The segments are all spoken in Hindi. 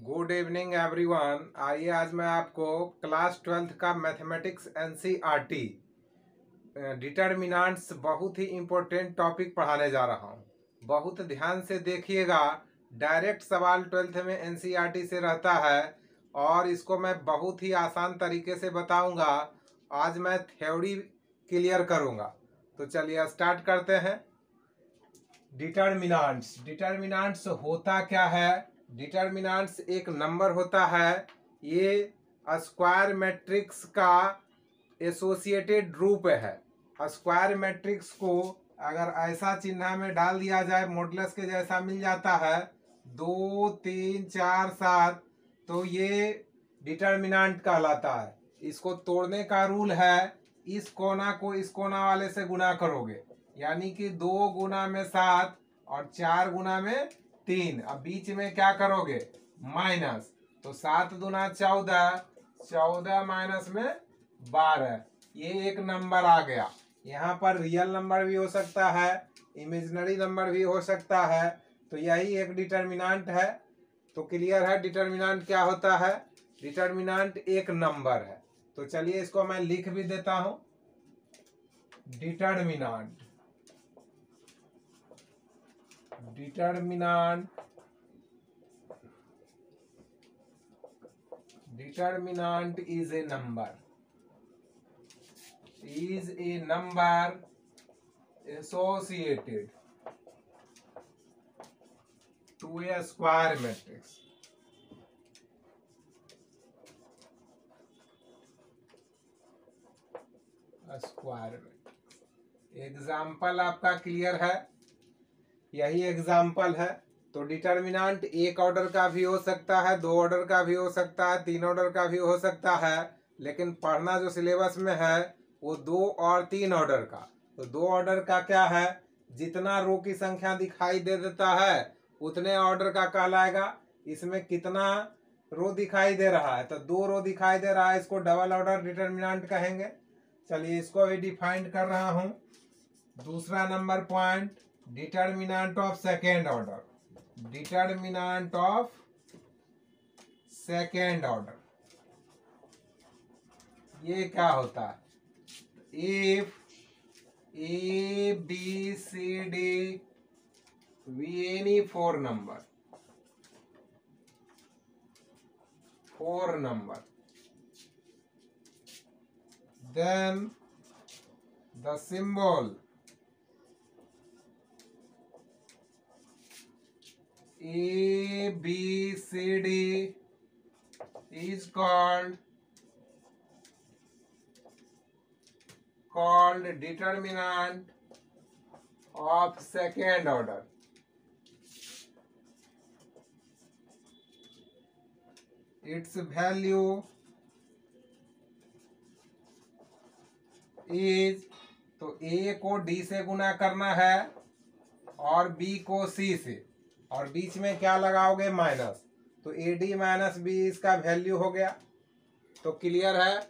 Good evening everyone. आइए आज मैं आपको क्लास 12th का मैथमेटिक्स एनसीईआरटी डिटर्मिनेंट्स बहुत ही इम्पोर्टेंट टॉपिक पढ़ाने जा रहा हूँ। बहुत ध्यान से देखिएगा। डायरेक्ट सवाल 12th में एनसीईआरटी से रहता है और इसको मैं बहुत ही आसान तरीके से बताऊंगा। आज मैं थ्योरी क्लियर करूंगा। तो चलिए स्टार्ट करते हैं। डिटर्मिनेंट्स होता क्या है? डिटर्मिनेंट्स एक नंबर होता है। ये स्क्वायर मैट्रिक्स का एसोसिएटेड रूप है। स्क्वायर मैट्रिक्स को अगर ऐसा चिन्ह में डाल दिया जाए, मॉडुलस के जैसा मिल जाता है 2 3 4 7, तो ये डिटर्मिनेंट कहलाता है। इसको तोड़ने का रूल है, इस कोना को इस कोना वाले से गुना करोगे, यानी कि 2 गुना में 7 और 4 गुना में 3। अब बीच में क्या करोगे? माइनस। तो 7 दूना 14, 14 माइनस में 12। ये एक नंबर आ गया। यहाँ पर रियल नंबर भी हो सकता है, इमेजिनरी नंबर भी हो सकता है। तो यही एक डिटर्मिनेंट है। तो क्लियर है डिटर्मिनेंट क्या होता है? डिटर्मिनेंट एक नंबर है। तो चलिए इसको मैं लिख भी देता हूं। Determinant is a number associated to a square matrix. Example आपका क्लियर है? यही एग्जाम्पल है। तो डिटर्मिनेंट एक ऑर्डर का भी हो सकता है, 2 ऑर्डर का भी हो सकता है, 3 ऑर्डर का भी हो सकता है। लेकिन पढ़ना जो सिलेबस में है वो 2 और 3 ऑर्डर का। तो 2 ऑर्डर का क्या है? जितना रो की संख्या दिखाई दे देता है उतने ऑर्डर का कहलाएगा। इसमें कितना रो दिखाई दे रहा है? तो 2 रो दिखाई दे रहा है, इसको डबल ऑर्डर डिटर्मिनेंट कहेंगे। चलिए इसको भी डिफाइन कर रहा हूं। दूसरा number point, determinant of second order. Determinant of second order ये क्या होता है? If A B C D any 4 number then the symbol A B C D is called determinant of second order. Its value is, तो A को D से गुना करना है और B को C से, और बीच में क्या लगाओगे? माइनस। तो AD माइनस B इसका वैल्यू हो गया। तो क्लियर है?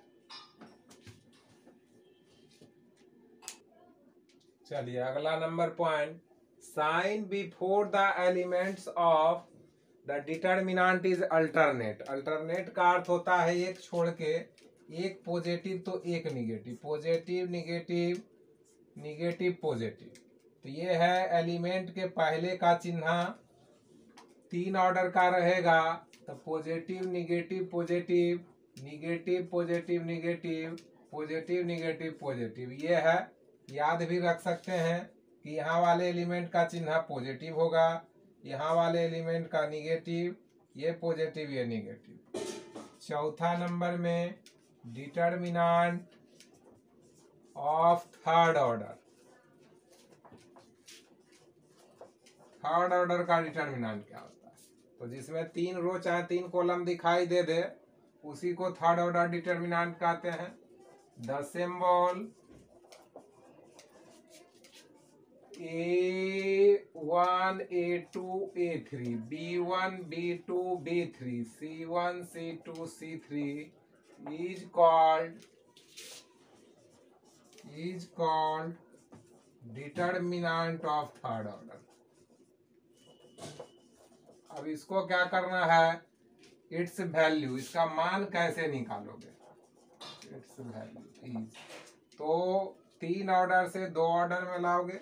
चलिए अगला number point, sign before the elements of the determinant is alternate. Alternate का अर्थ होता है एक छोड़ के, एक पॉजिटिव तो एक negative, positive negative negative positive. तो ये है एलिमेंट के पहले का चिन्ह 3 ऑर्डर का रहेगा। तो positive negative positive, negative positive negative, positive negative positive. ये है। याद भी रख सकते हैं कि यहाँ वाले एलिमेंट का चिन्ह पॉजिटिव होगा, यहाँ वाले एलिमेंट का निगेटिव, ये पॉजिटिव ये निगेटिव। चौथा नंबर में determinant of third order. Third order का डिटर्मिनेंट क्या होता है? तो जिसमें 3 रो चाहे 3 कॉलम दिखाई दे दे उसी को थर्ड ऑर्डर डिटर्मिनेंट कहते हैं। The symbol A1 A2 A3 B1 B2 B3 C1 C2 C3 is called determinant of third order। अब इसको क्या करना है? इट्स वैल्यू, इसका मान कैसे निकालोगे? इट्स वैल्यू इज, तो 3 ऑर्डर से 2 ऑर्डर में लाओगे।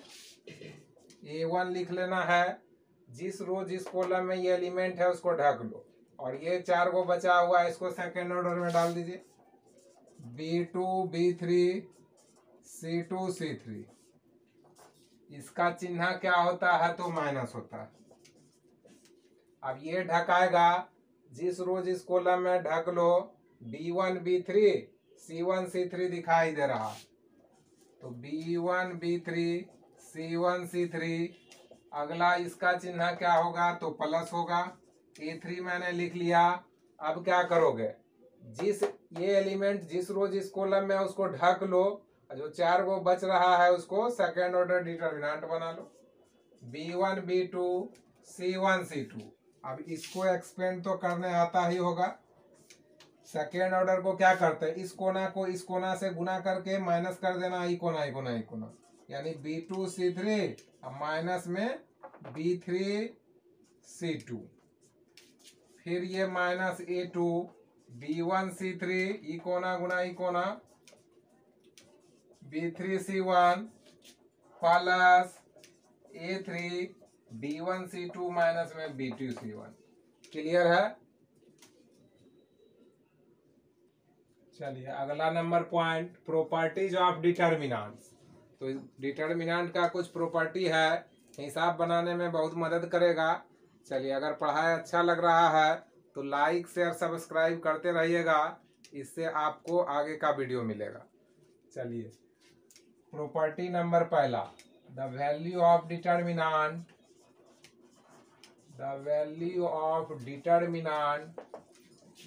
A1 लिख लेना है, जिस रो जिस कॉलम में ये एलिमेंट है उसको ढक लो, और ये 4 को बचा हुआ है इसको सेकेंड ऑर्डर में डाल दीजिए। B2 B3 C2 C3, इसका चिन्ह क्या होता है? तो माइनस होता है। अब ये ढकाएगा, जिस रो जिस कॉलम में ढक लो, B1 B3 C1 C3 दिखाई दे रहा, तो B1 B3 C1 C3, अगला इसका चिन्ह क्या होगा? तो प्लस होगा। A3 मैंने लिख लिया। अब क्या करोगे? जिस ये एलिमेंट जिस रो जिस कॉलम में उसको ढक लो, जो 4 को बच रहा है उसको सेकेंड ऑर्डर डिटर्मिनेंट बना लो। B1 B2 C1 C2, अब इसको एक्सपेंड तो करने आता ही होगा। सेकेंड ऑर्डर को क्या करते हैं? इस कोना को इस कोना से गुना करके माइनस कर देना, ई कोना ई कोना ई कोना, यानी B2 C3 अब माइनस में B3 C2, फिर ये माइनस A2 B1 C3 ई कोना गुना ई कोना B3 C1 plus A3 B1 C2 minus में B2 C1। क्लियर है? चलिए अगला number point, properties of determinants. तो डिटर्मिनेंट का कुछ प्रॉपर्टी है, हिसाब बनाने में बहुत मदद करेगा। चलिए, अगर पढ़ाई अच्छा लग रहा है तो लाइक शेयर सब्सक्राइब करते रहिएगा, इससे आपको आगे का वीडियो मिलेगा। चलिए, प्रॉपर्टी नंबर पहला, the value of determinant, the value of determinant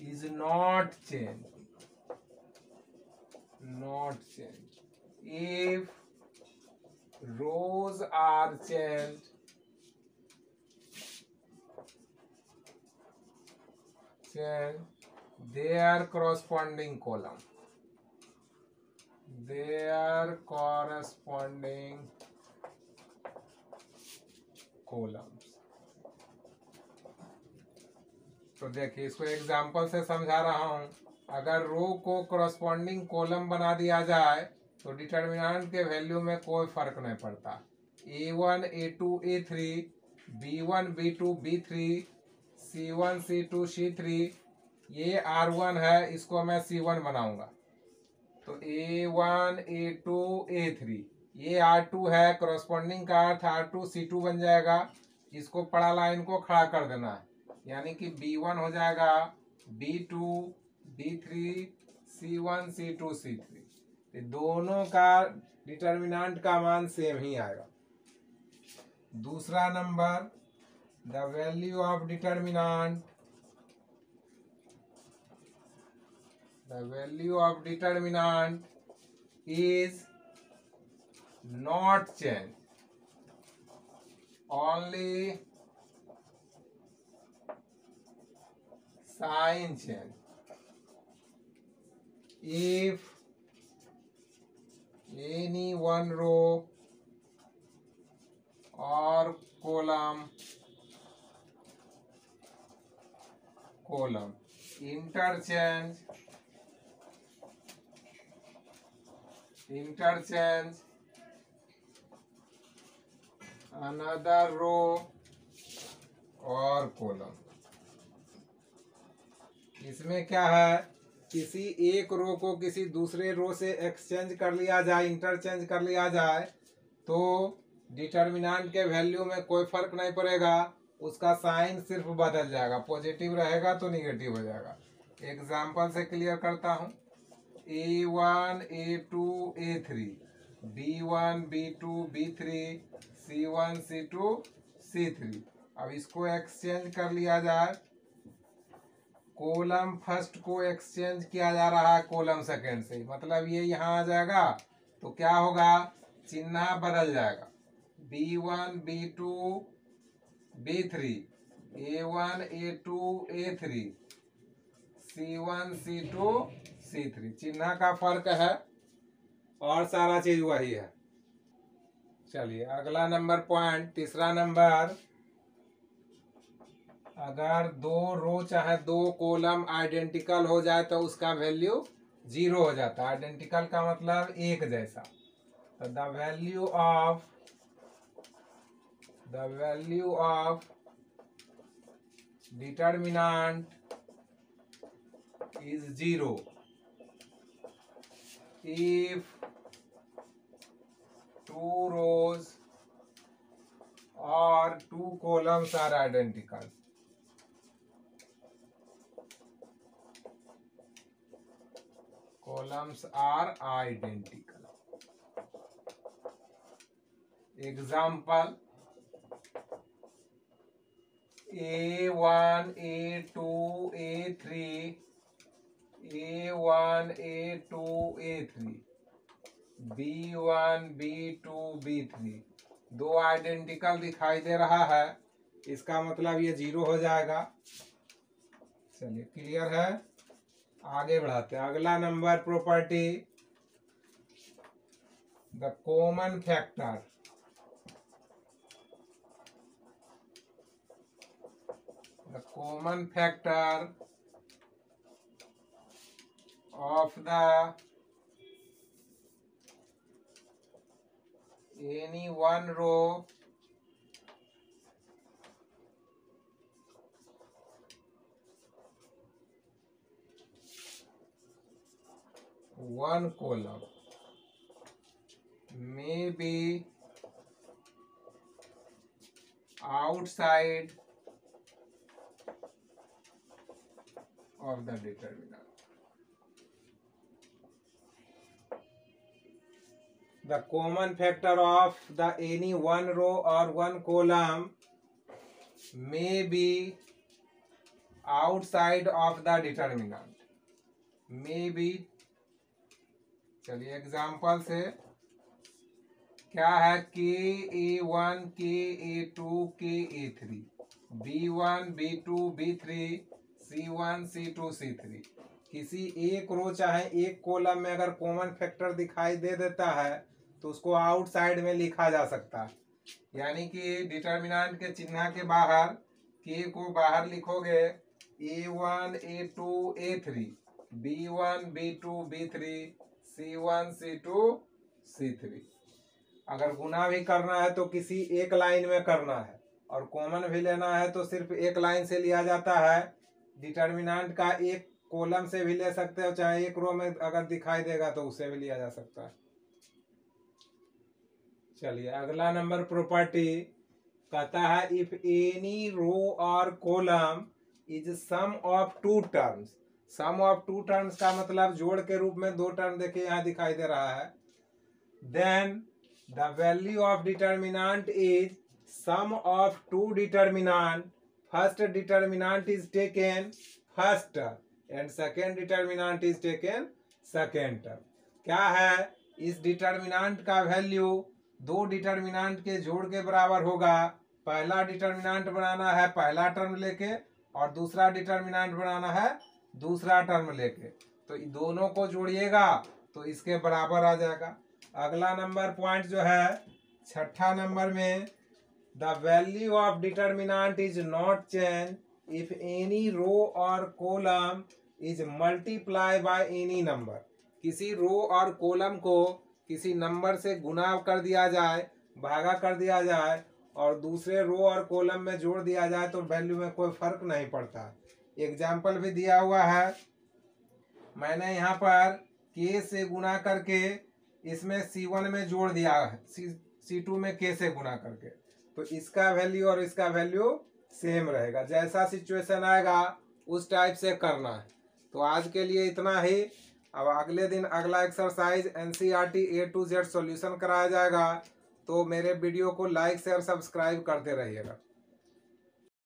is not change, not change if rows are changed, their corresponding column, their corresponding columns। तो देखिए, इसको एग्जांपल से समझा रहा हूं। अगर रो को करस्पॉन्डिंग कॉलम बना दिया जाए तो डिटर्मिनेंट के वैल्यू में कोई फर्क नहीं पड़ता। A1 A2 A3 B1 B2 B3 C1 C2 C3, ये R1 है, इसको मैं C1 बनाऊंगा, तो A1 A2 A3, ये R2 है, करस्पॉन्डिंग का अर्थ R2 C2 बन जाएगा। इसको पड़ा लाइन को खड़ा कर देना है, यानी कि B1 हो जाएगा B2 B3 C1 C2 C3, दोनों का डिटर्मिनेंट का मान सेम ही आएगा। दूसरा number, the value of determinant, the value of determinant is not change, only sign change. If any one row or column interchange another row और कॉलम, इसमें क्या है? किसी एक रो को किसी दूसरे रो से एक्सचेंज कर लिया जाए, इंटरचेंज कर लिया जाए, तो डिटर्मिनेंट के वैल्यू में कोई फर्क नहीं पड़ेगा, उसका साइन सिर्फ बदल जाएगा, पॉजिटिव रहेगा तो निगेटिव हो जाएगा। एग्जांपल से क्लियर करता हूँ। A1 A2 A3 B1 B2 B3 C1 C2 C3, अब इसको एक्सचेंज कर लिया जाए, कॉलम फर्स्ट को एक्सचेंज किया जा रहा है कॉलम सेकेंड से, मतलब ये यहाँ आ जाएगा, तो क्या होगा? चिन्ह बदल जाएगा। B1 B2 B3 A1 A2 A3 C1 C2 C3, चिन्ह का फर्क है और सारा चीज वही है। चलिए अगला नंबर पॉइंट, तीसरा नंबर, अगर दो रो चाहे दो कॉलम आइडेंटिकल हो जाए तो उसका वैल्यू 0 हो जाता है। आइडेंटिकल का मतलब एक जैसा। तो the value of determinant is 0 if two rows or two columns are identical. Columns are identical. Example: A1, A2, A3, A1, A2, A3, B1, B2, B3 दो आइडेंटिकल दिखाई दे रहा है, इसका मतलब ये 0 हो जाएगा। चलिए क्लियर है, आगे बढ़ाते हैं। अगला number property, the common factor of any one row one column may be outside of the determinant. The common factor of the any one row or one column may be outside of the determinant. May be, चलिए एग्जाम्पल से क्या है, KA1, KA2, KA3, B1, B2, B3, C1, C2, C3। किसी एक रो चाहे एक कॉलम में अगर कॉमन फैक्टर दिखाई दे देता है तो उसको आउटसाइड में लिखा जा सकता है। यानी कि डिटर्मिनेंट के चिन्ह के बाहर के को बाहर लिखोगे A1, A2, A3, B1, B2, B3, C1, C2, C3। अगर गुना भी करना है तो किसी एक लाइन में करना है, और कॉमन भी लेना है तो सिर्फ एक लाइन से लिया जाता है। डिटर्मिनेंट का एक कॉलम से भी ले सकते हो, चाहे एक रो में अगर दिखाई देगा तो उससे भी लिया जा सकता है। चलिए अगला नंबर प्रॉपर्टी कहता है, इफ एनी रो और column is sum of two terms. Sum of two terms का मतलब जोड़ के रूप में दो टर्म देखिए यहाँ दिखाई दे रहा है। Then the value of determinant is sum of two determinant. First determinant is taken first term and second determinant is taken second term. क्या है, इस डिटर्मिनेंट का वैल्यू दो डिटर्मिनेंट के जोड़ के बराबर होगा। पहला डिटर्मिनेंट बनाना है पहला टर्म लेके, और दूसरा डिटर्मिनेंट बनाना है दूसरा टर्म लेके। तो दोनों को जोड़िएगा तो इसके बराबर आ जाएगा। अगला नंबर पॉइंट जो है छठा नंबर में, the value of determinant is not change if any row और column is multiply by any number. किसी रो और कॉलम को किसी नंबर से गुना कर दिया जाए, भागा कर दिया जाए, और दूसरे रो और कॉलम में जोड़ दिया जाए तो वैल्यू में कोई फर्क नहीं पड़ता। एग्जाम्पल भी दिया हुआ है, मैंने यहाँ पर K से गुना करके इसमें C1 में जोड़ दिया है, C2 में K से गुना करके, तो इसका वैल्यू और इसका वैल्यू सेम रहेगा। जैसा सिचुएशन आएगा उस टाइप से करना है। तो आज के लिए इतना ही। अब अगले दिन अगला exercise NCERT A to Z solution कराया जाएगा। तो मेरे वीडियो को लाइक शेयर सब्सक्राइब करते रहिएगा।